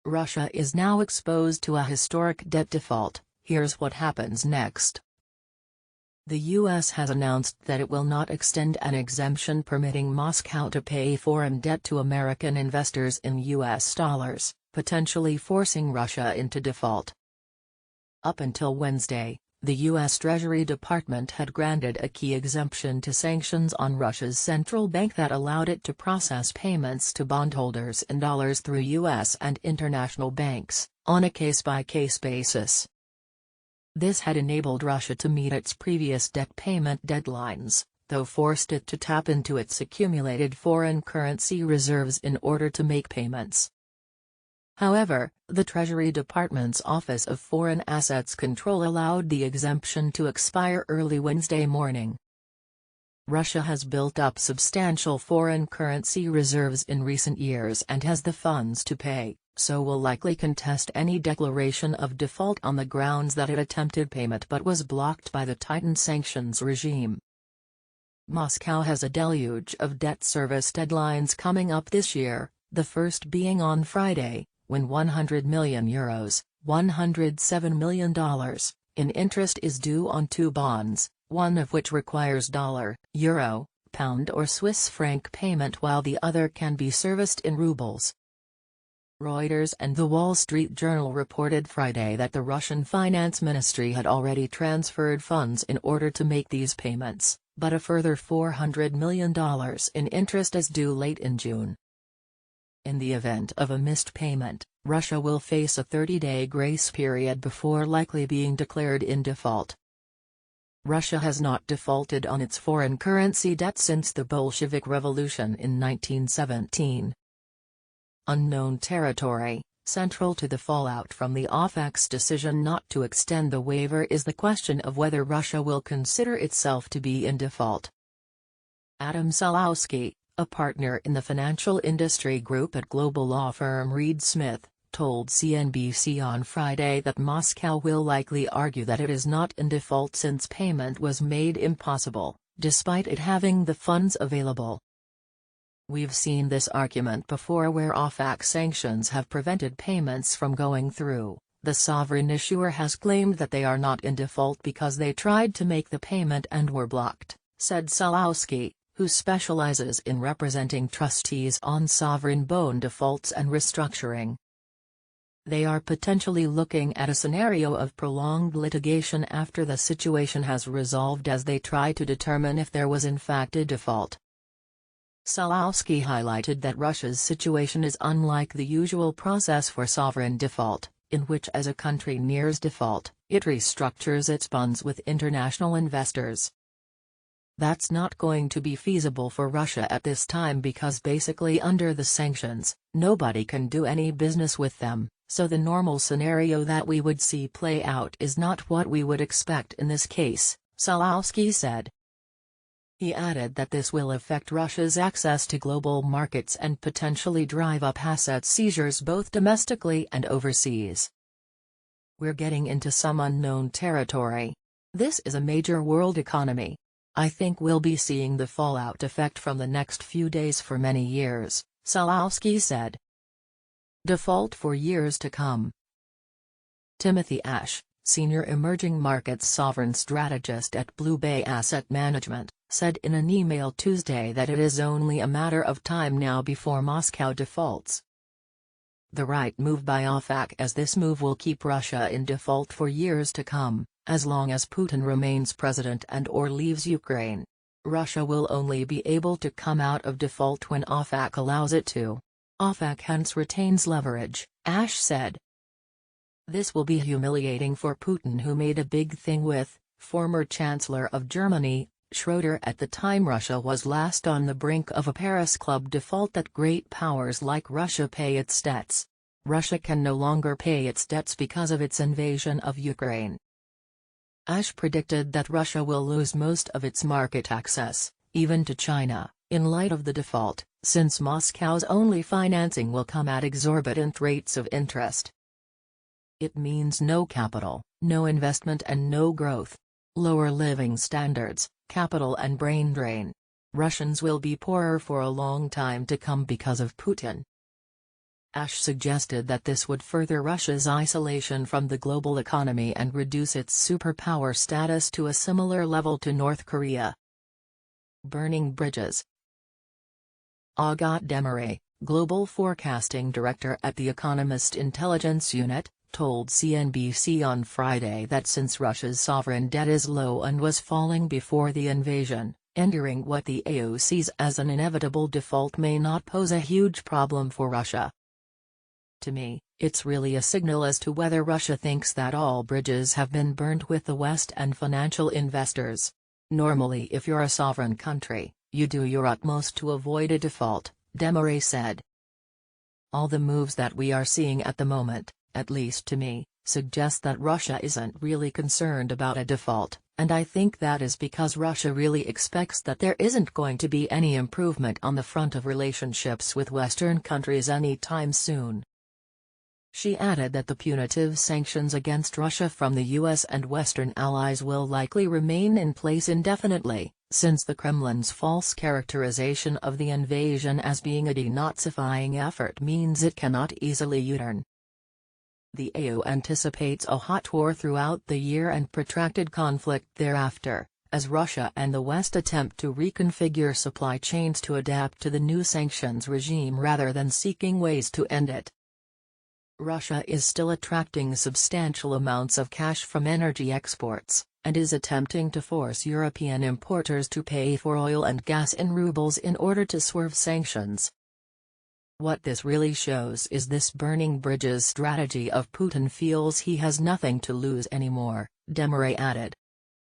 Russia is now exposed to a historic debt default. Here's what happens next. The U.S. has announced that it will not extend an exemption permitting Moscow to pay foreign debt to American investors in U.S. dollars, potentially forcing Russia into default. Up until Wednesday, the U.S. Treasury Department had granted a key exemption to sanctions on Russia's central bank that allowed it to process payments to bondholders in dollars through U.S. and international banks, on a case-by-case basis. This had enabled Russia to meet its previous debt payment deadlines, though forced it to tap into its accumulated foreign currency reserves in order to make payments. However, the Treasury Department's Office of Foreign Assets Control allowed the exemption to expire early Wednesday morning. Russia has built up substantial foreign currency reserves in recent years and has the funds to pay, so will likely contest any declaration of default on the grounds that it attempted payment but was blocked by the tightened sanctions regime. Moscow has a deluge of debt service deadlines coming up this year, the first being on Friday, when €100 million, $107 million, in interest is due on two bonds, one of which requires dollar, euro, pound or Swiss franc payment while the other can be serviced in rubles. Reuters and The Wall Street Journal reported Friday that the Russian Finance Ministry had already transferred funds in order to make these payments, but a further $400 million in interest is due late in June. In the event of a missed payment, Russia will face a 30-day grace period before likely being declared in default. Russia has not defaulted on its foreign currency debt since the Bolshevik Revolution in 1917. Unknown territory. Central to the fallout from the OFAC's decision not to extend the waiver is the question of whether Russia will consider itself to be in default. Adam Salowski, a partner in the financial industry group at global law firm Reed Smith, told CNBC on Friday that Moscow will likely argue that it is not in default since payment was made impossible, despite it having the funds available. "We've seen this argument before where OFAC sanctions have prevented payments from going through. The sovereign issuer has claimed that they are not in default because they tried to make the payment and were blocked," said Salowski, who specializes in representing trustees on sovereign bond defaults and restructuring. They are potentially looking at a scenario of prolonged litigation after the situation has resolved as they try to determine if there was in fact a default. Salowski highlighted that Russia's situation is unlike the usual process for sovereign default, in which as a country nears default, it restructures its bonds with international investors. That's not going to be feasible for Russia at this time because basically under the sanctions, nobody can do any business with them, so the normal scenario that we would see play out is not what we would expect in this case, Salowski said. He added that this will affect Russia's access to global markets and potentially drive up asset seizures both domestically and overseas. "We're getting into some unknown territory. This is a major world economy. I think we'll be seeing the fallout effect from the next few days for many years," Salowski said. Default for years to come. Timothy Ash, senior emerging markets sovereign strategist at Blue Bay Asset Management, said in an email Tuesday that it is only a matter of time now before Moscow defaults. The right move by OFAC, as this move will keep Russia in default for years to come, as long as Putin remains president and/or leaves Ukraine. Russia will only be able to come out of default when OFAC allows it to. OFAC hence retains leverage, Ash said. This will be humiliating for Putin, who made a big thing with former Chancellor of Germany, Schroeder, at the time Russia was last on the brink of a Paris Club default that great powers like Russia pay its debts. Russia can no longer pay its debts because of its invasion of Ukraine. Ash predicted that Russia will lose most of its market access, even to China, in light of the default, since Moscow's only financing will come at exorbitant rates of interest. It means no capital, no investment and no growth. Lower living standards, capital and brain drain. Russians will be poorer for a long time to come because of Putin. Ash suggested that this would further Russia's isolation from the global economy and reduce its superpower status to a similar level to North Korea. Burning bridges. Agat Demaray, Global Forecasting Director at The Economist Intelligence Unit, told CNBC on Friday that since Russia's sovereign debt is low and was falling before the invasion, entering what the AO sees as an inevitable default may not pose a huge problem for Russia. To me, it's really a signal as to whether Russia thinks that all bridges have been burned with the West and financial investors. Normally, if you're a sovereign country, you do your utmost to avoid a default, Demaray said. All the moves that we are seeing at the moment, at least to me, suggest that Russia isn't really concerned about a default, and I think that is because Russia really expects that there isn't going to be any improvement on the front of relationships with Western countries anytime soon. She added that the punitive sanctions against Russia from the US and Western allies will likely remain in place indefinitely, since the Kremlin's false characterization of the invasion as being a denazifying effort means it cannot easily U-turn. The AO anticipates a hot war throughout the year and protracted conflict thereafter, as Russia and the West attempt to reconfigure supply chains to adapt to the new sanctions regime rather than seeking ways to end it. Russia is still attracting substantial amounts of cash from energy exports, and is attempting to force European importers to pay for oil and gas in rubles in order to swerve sanctions. What this really shows is this burning bridges strategy of Putin feels he has nothing to lose anymore, Demaray added.